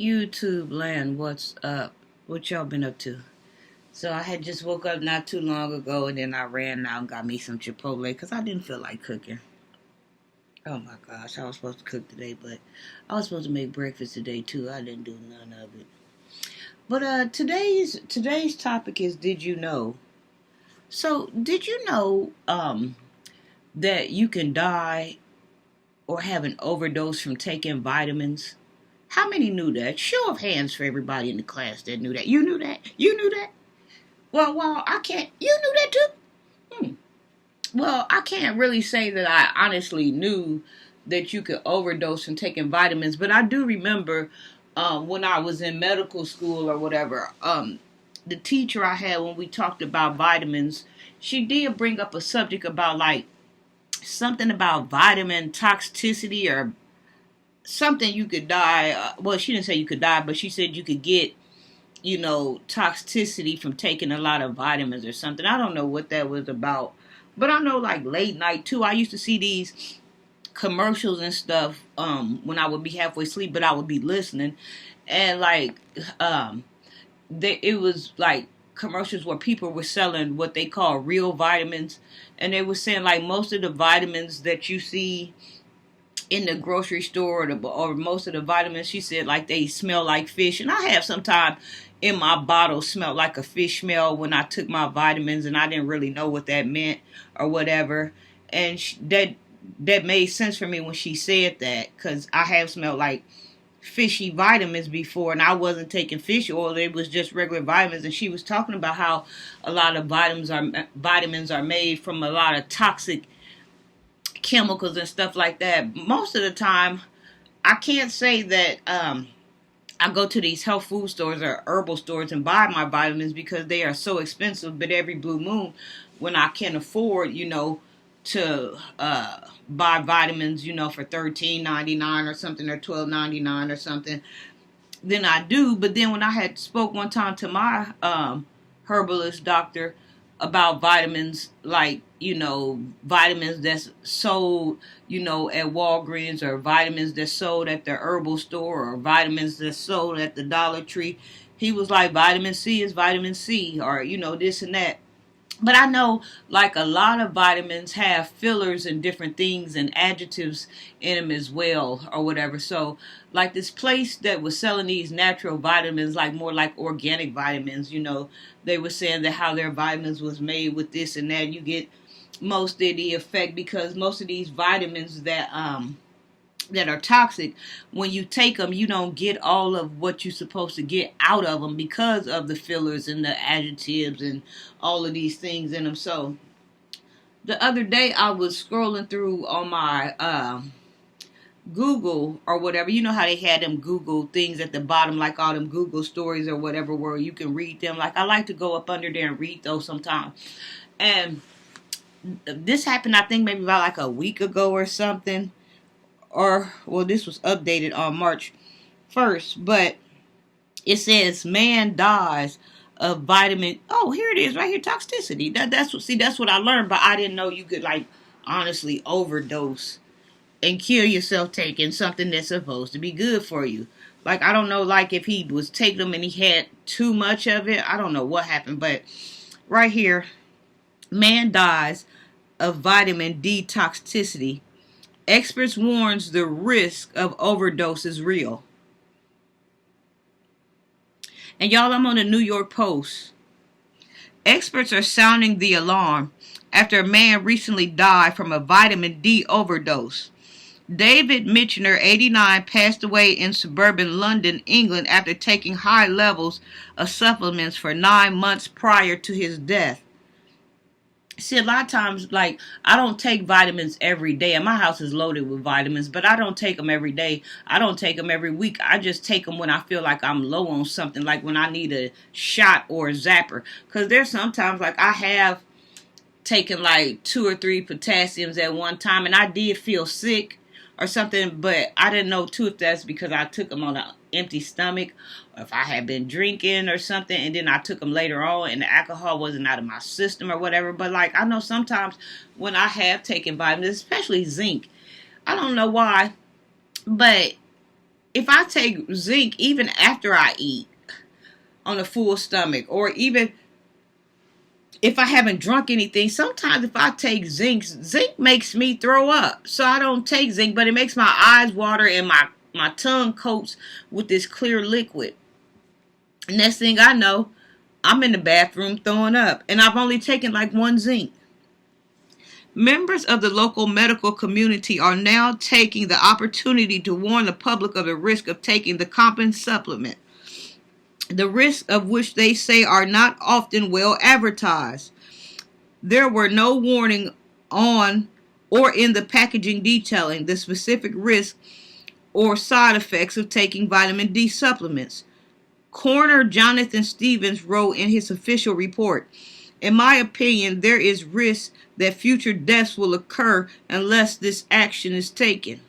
YouTube land, what's up? What y'all been up to? So I had just woke up not too long ago and then I ran out and got me some Chipotle because I didn't feel like cooking. Oh my gosh, I was supposed to cook today, but I was supposed to make breakfast today too. I didn't do none of it. But today's topic is did you know? So did you know that you can die or have an overdose from taking vitamins? How many knew that? Show of hands for everybody in the class that knew that. You knew that? You knew that? Well, I can't. You knew that too? Hmm. Well, I can't really say that I honestly knew that you could overdose from taking vitamins, but I do remember when I was in medical school or whatever, the teacher I had when we talked about vitamins, she did bring up a subject about like something about vitamin toxicity or something you could die. Well, she didn't say you could die, but she said you could get toxicity from taking a lot of vitamins or something. I don't know what that was about. But I know like late night too, I used to see these commercials and stuff when I would be halfway asleep, but I would be listening. And like it was like commercials where people were selling what they call real vitamins. And they were saying like most of the vitamins that you see in the grocery store or most of the vitamins, she said like they smell like fish. And I have sometimes in my bottle smelled like a fish smell when I took my vitamins and I didn't really know what that meant or whatever. And that made sense for me when she said that because I have smelled like fishy vitamins before and I wasn't taking fish oil. It was just regular vitamins. And she was talking about how a lot of vitamins are made from a lot of toxic chemicals and stuff like that. Most of the time, I can't say that I go to these health food stores or herbal stores and buy my vitamins because they are so expensive. But every blue moon, when I can afford, to buy vitamins, for $13.99 or something or $12.99 or something, then I do. But then when I had spoke one time to my herbalist doctor about vitamins, like, vitamins that's sold, at Walgreens or vitamins that's sold at the herbal store or vitamins that's sold at the Dollar Tree. He was like, vitamin C is vitamin C or, this and that. But I know like a lot of vitamins have fillers and different things and adjectives in them as well or whatever. So like this place that was selling these natural vitamins, like more like organic vitamins, they were saying that how their vitamins was made with this and that. You get most of the effect because most of these vitamins that are toxic, when you take them, you don't get all of what you're supposed to get out of them because of the fillers and the adjectives and all of these things in them. So the other day I was scrolling through on my Google or whatever. You know how they had them Google things at the bottom, like all them Google stories or whatever, where you can read them. Like I like to go up under there and read those sometimes. And this happened, I think, maybe about like a week ago or something. Or, well, this was updated on March 1st. But it says man dies of vitamin. Oh, here it is, right here, toxicity. That's what I learned. But I didn't know you could like honestly overdose and kill yourself taking something that's supposed to be good for you. Like I don't know, like if he was taking them and he had too much of it. I don't know what happened, but right here, man dies of vitamin D toxicity. Experts warns the risk of overdose is real. And y'all, I'm on the New York Post. Experts are sounding the alarm after a man recently died from a vitamin D overdose. David Michener, 89, passed away in suburban London, England, after taking high levels of supplements for 9 months prior to his death. See, a lot of times, like, I don't take vitamins every day. And my house is loaded with vitamins, but I don't take them every day. I don't take them every week. I just take them when I feel like I'm low on something, like when I need a shot or a zapper. Because there's sometimes, like, I have taken, like, 2 or 3 potassiums at one time, and I did feel sick or something, but I didn't know, too, if that's because I took them on an empty stomach or if I had been drinking or something, and then I took them later on and the alcohol wasn't out of my system or whatever. But like I know sometimes when I have taken vitamins, especially zinc, I don't know why, but if I take zinc even after I eat on a full stomach, or even if I haven't drunk anything, sometimes if I take zinc makes me throw up. So I don't take zinc, but it makes my eyes water and my tongue coats with this clear liquid. Next thing I know, I'm in the bathroom throwing up, and I've only taken like one zinc. Members of the local medical community are now taking the opportunity to warn the public of the risk of taking the Complan supplement, the risks of which they say are not often well advertised. There were no warning on or in the packaging detailing the specific risks or side effects of taking vitamin D supplements. Coroner Jonathan Stevens wrote in his official report, "In my opinion, there is risk that future deaths will occur unless this action is taken."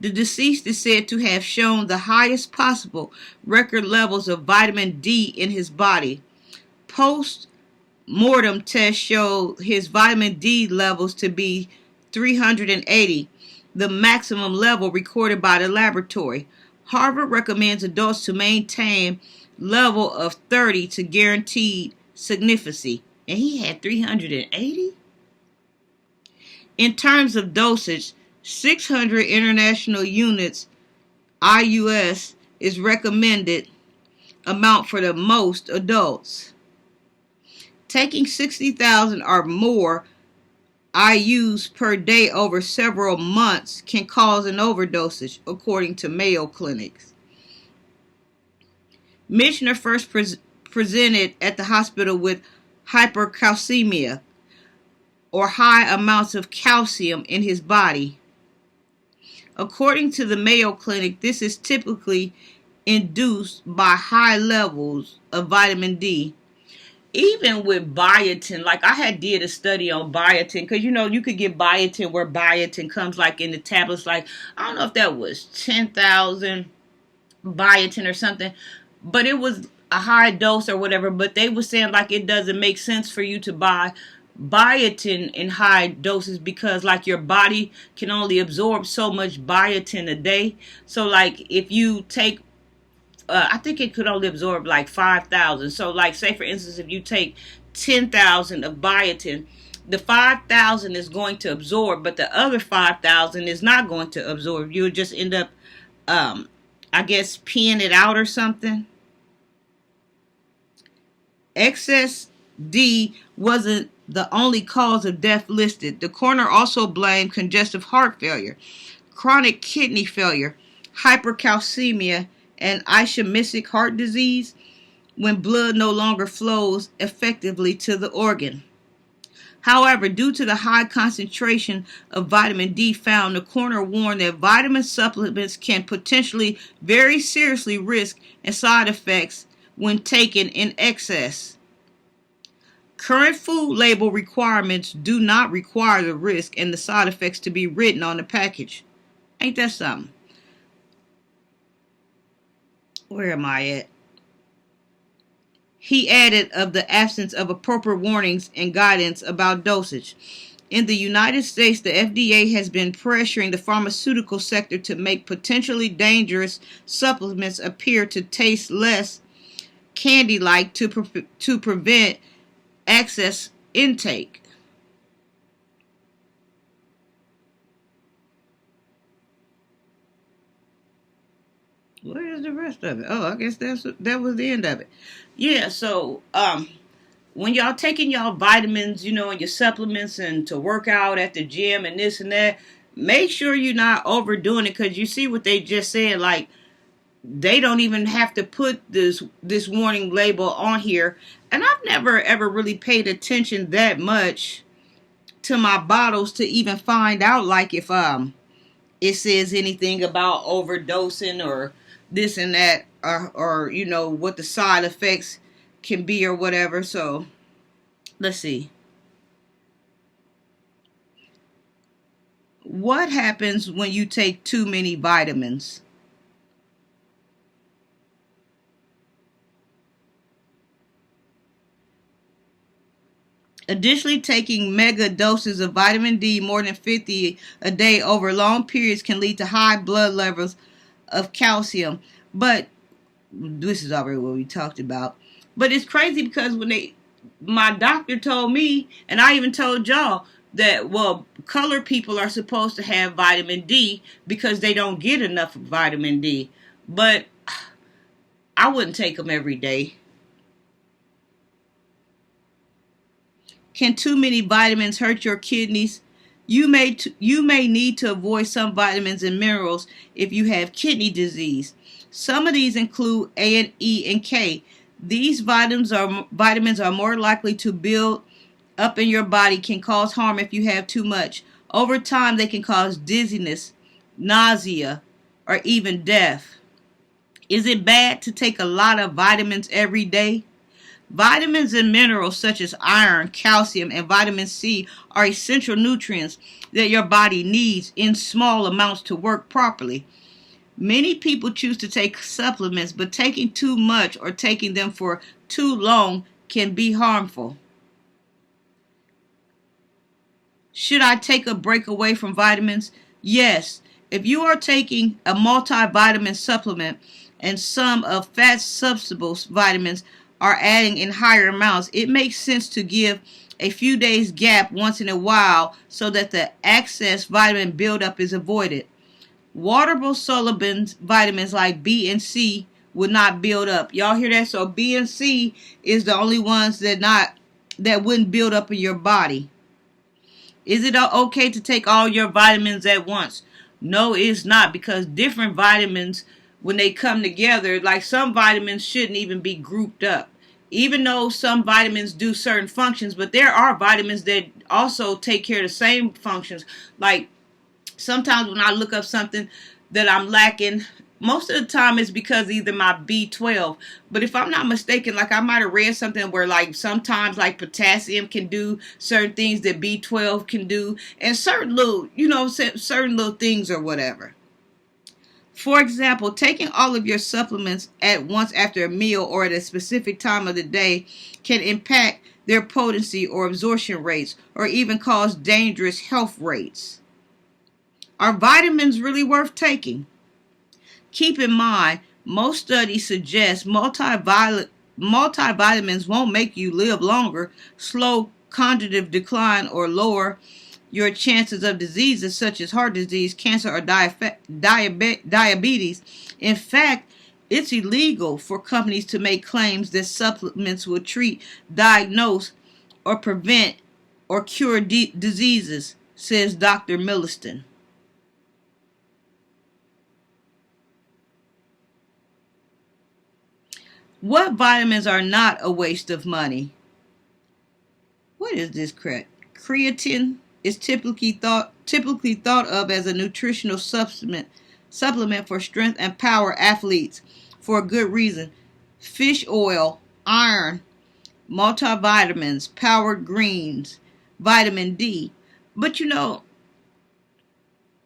The deceased is said to have shown the highest possible record levels of vitamin D in his body. Post-mortem tests showed his vitamin D levels to be 380, the maximum level recorded by the laboratory. Harvard recommends adults to maintain level of 30 to guaranteed significancy. And he had 380? In terms of dosage, 600 international units IUS is recommended amount for the most adults. Taking 60,000 or more IUs per day over several months can cause an overdosage, according to Mayo Clinics. Michener first presented at the hospital with hypercalcemia, or high amounts of calcium in his body. According to the Mayo Clinic, this is typically induced by high levels of vitamin D. Even with biotin, like I had did a study on biotin, because you could get biotin where biotin comes like in the tablets, like I don't know if that was 10,000 biotin or something, but it was a high dose or whatever. But they were saying like it doesn't make sense for you to buy biotin in high doses because like your body can only absorb so much biotin a day. So like if you take I think it could only absorb like 5,000. So like say for instance if you take 10,000 of biotin, the 5,000 is going to absorb, but the other 5,000 is not going to absorb. You'll just end up I guess peeing it out or something. Excess D wasn't the only cause of death listed. The coroner also blamed congestive heart failure, chronic kidney failure, hypercalcemia, and ischemic heart disease when blood no longer flows effectively to the organ. However, due to the high concentration of vitamin D found, the coroner warned that vitamin supplements can potentially very seriously risk and side effects when taken in excess. Current food label requirements do not require the risk and the side effects to be written on the package. Ain't that something? Where am I at? He added of the absence of appropriate warnings and guidance about dosage. In the United States, the FDA has been pressuring the pharmaceutical sector to make potentially dangerous supplements appear to taste less candy-like to prevent excess intake. Where is the rest of it? Oh, I guess that was the end of it. Yeah, so when y'all taking y'all vitamins, and your supplements and to work out at the gym and this and that, make sure you're not overdoing it, because you see what they just said, like they don't even have to put this warning label on here. And I've never ever really paid attention that much to my bottles to even find out like if it says anything about overdosing or this and that, or what the side effects can be or whatever. So let's see. What happens when you take too many vitamins? Additionally, taking mega doses of vitamin D, more than 50 a day over long periods, can lead to high blood levels of calcium. But this is already what we talked about. But it's crazy because my doctor told me, and I even told y'all, that, well, colored people are supposed to have vitamin D because they don't get enough vitamin D. But I wouldn't take them every day. Can too many vitamins hurt your kidneys? You may need to avoid some vitamins and minerals if you have kidney disease. Some of these include A and E and K. These vitamins are more likely to build up in your body, can cause harm if you have too much. Over time, they can cause dizziness, nausea, or even death. Is it bad to take a lot of vitamins every day? Vitamins and minerals such as iron, calcium, and vitamin C are essential nutrients that your body needs in small amounts to work properly. Many people choose to take supplements, but taking too much or taking them for too long can be harmful. Should I take a break away from vitamins? Yes. If you are taking a multivitamin supplement and some of fat soluble vitamins are adding in higher amounts, it makes sense to give a few days gap once in a while so that the excess vitamin buildup is avoided. Waterable soluble vitamins like B and C would not build up. Y'all hear that? So B and C is the only ones that wouldn't build up in your body. Is it okay to take all your vitamins at once? No, it's not, because different vitamins, when they come together, like some vitamins shouldn't even be grouped up. Even though some vitamins do certain functions, but there are vitamins that also take care of the same functions. Like sometimes when I look up something that I'm lacking, most of the time it's because either my B12, but if I'm not mistaken, like I might have read something where like sometimes like potassium can do certain things that B12 can do, and certain little things or whatever. For example, taking all of your supplements at once after a meal or at a specific time of the day can impact their potency or absorption rates, or even cause dangerous health rates. Are vitamins really worth taking? Keep in mind, most studies suggest multivitamins won't make you live longer, slow cognitive decline, or lower your chances of diseases such as heart disease, cancer, or diabetes. In fact, it's illegal for companies to make claims that supplements will treat, diagnose, or prevent or cure diseases, says Dr. Milliston. What vitamins are not a waste of money? What is this crap? Creatine is typically thought of as a nutritional supplement for strength and power athletes for a good reason. Fish oil, iron, multivitamins, powered greens, vitamin D. But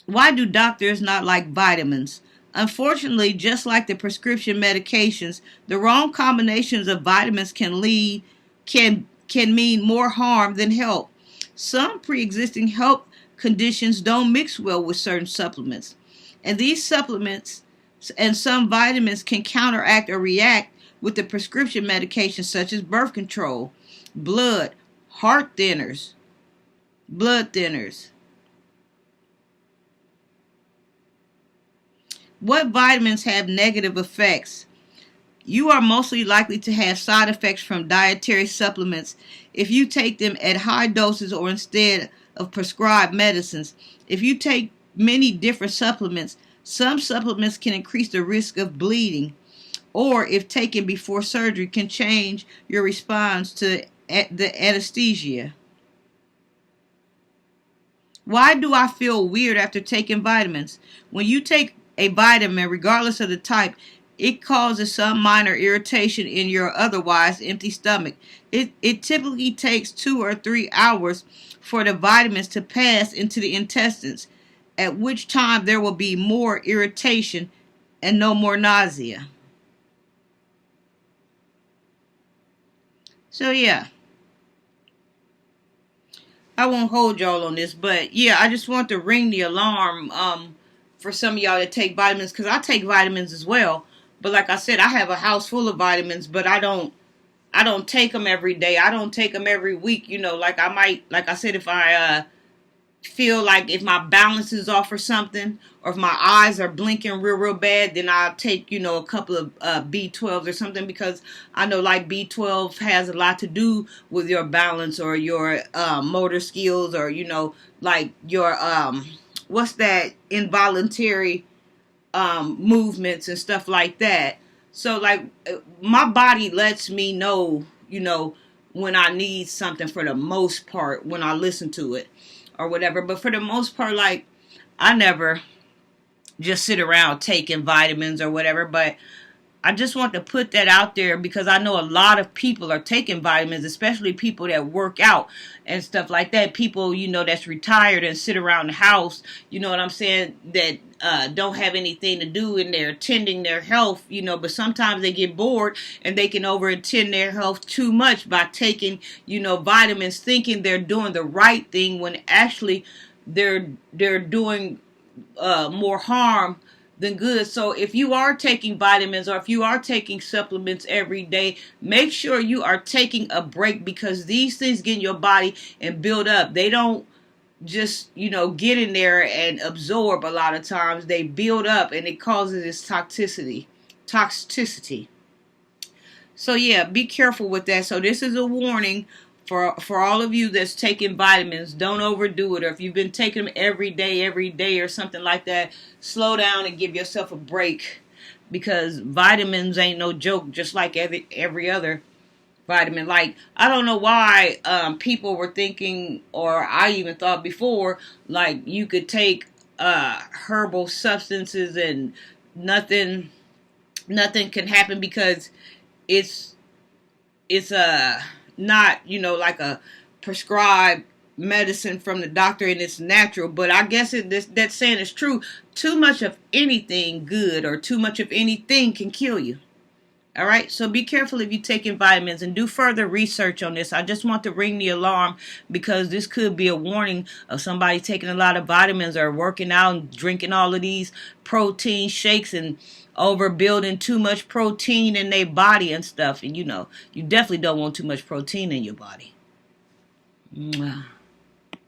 why do doctors not like vitamins? Unfortunately, just like the prescription medications, the wrong combinations of vitamins can mean more harm than help. Some pre-existing health conditions don't mix well with certain supplements, and these supplements and some vitamins can counteract or react with the prescription medications such as birth control, blood thinners. What vitamins have negative effects? You are mostly likely to have side effects from dietary supplements if you take them at high doses or instead of prescribed medicines. If you take many different supplements, some supplements can increase the risk of bleeding, or if taken before surgery, can change your response to the anesthesia. Why do I feel weird after taking vitamins? When you take a vitamin, regardless of the type, it causes some minor irritation in your otherwise empty stomach. It typically takes 2 or 3 hours for the vitamins to pass into the intestines, at which time there will be more irritation and no more nausea. So yeah, I won't hold y'all on this, but yeah, I just want to ring the alarm for some of y'all that take vitamins, because I take vitamins as well. But like I said, I have a house full of vitamins, but I don't take them every day. I don't take them every week. You know, like I might, like I said, if I feel like if my balance is off or something, or if my eyes are blinking real bad, then I'll take, you know, a couple of B12s or something, because I know like B12 has a lot to do with your balance or your motor skills, or, you know, like your what's that, involuntary movements and stuff like that. So like my body lets me know, you know, when I need something, for the most part, when I listen to it or whatever. But for the most part, like, I never just sit around taking vitamins or whatever. But I just want to put that out there, because I know a lot of people are taking vitamins, especially people that work out and stuff like that. People, you know, that's retired and sit around the house, you know what I'm saying, that don't have anything to do, and they're tending their health, you know, but sometimes they get bored and they can overtend their health too much by taking, you know, vitamins, thinking they're doing the right thing when actually they're doing more harm than good. So if you are taking vitamins, or if you are taking supplements every day, make sure you are taking a break, because these things get in your body and build up. They don't just, you know, get in there and absorb. A lot of times they build up, and it causes this toxicity. So yeah, be careful with that. So this is a warning for all of you that's taking vitamins. Don't overdo it. Or if you've been taking them every day or something like that, slow down and give yourself a break, because vitamins ain't no joke. Just like every other vitamin. Like, I don't know why people were thinking, or I even thought before, like you could take herbal substances and nothing can happen, because it's not, you know, like a prescribed medicine from the doctor, and it's natural. But I guess that saying is true. Too much of anything good, or too much of anything, can kill you. All right, so be careful if you're taking vitamins, and do further research on this. I just want to ring the alarm, because this could be a warning of somebody taking a lot of vitamins, or working out and drinking all of these protein shakes and overbuilding too much protein in their body and stuff. And you know, you definitely don't want too much protein in your body. Mwah.